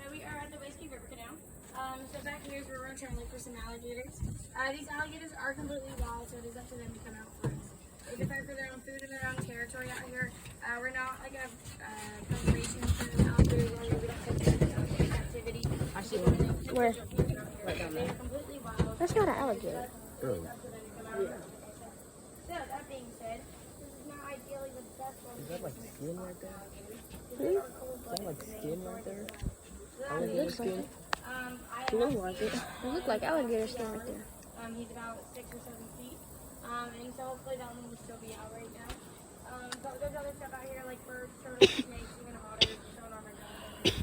So we are at the Whiskey River Canal. So back here is where we're trying to look for some alligators. These alligators are completely wild, so it is up to them to come out first. They defend for their own food and their own territory out here. We're not like a conservation for alligators where we don't take them into captivity. I see one. Where? Right down there. They're completely wild. That's not an alligator. So that being said, this is not ideally the best one. Is that like skin right there? Hmm? Is that like skin right there? It looks like it. It looks like it. It looks like alligator skin right there. He's about 6 or 7 feet. And so hopefully that one will still be out right now. But there's other stuff out here like birds, turtles, snakes, even otters, showing on my ground.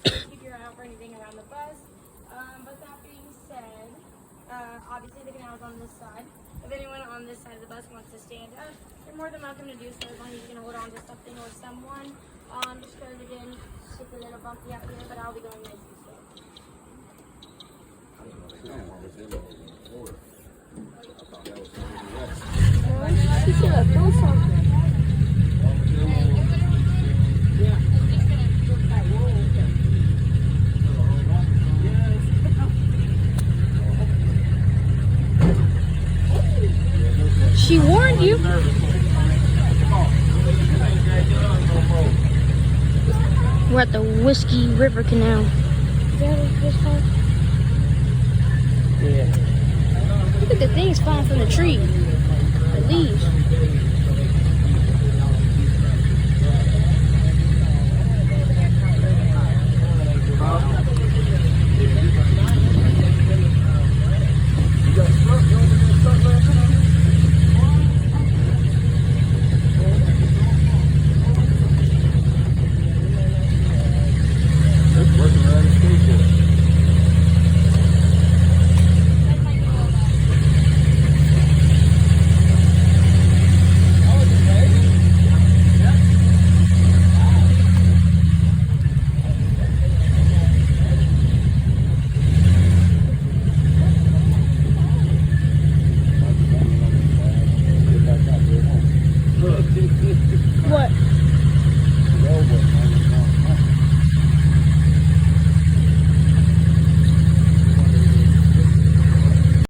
So keep your eye out for anything around the bus. But that being said, obviously the canal is on this side. If anyone on this side of the bus wants to stand up, you're more than welcome to do so as long as you can hold on to something or someone. Just because again, it's a little bumpy out here, but I'll be going nice and slow. You should have done something. She warned you. We're at the Whiskey River Canal. Is that what it's called? Yeah. Look at the things falling from the tree. The leaves.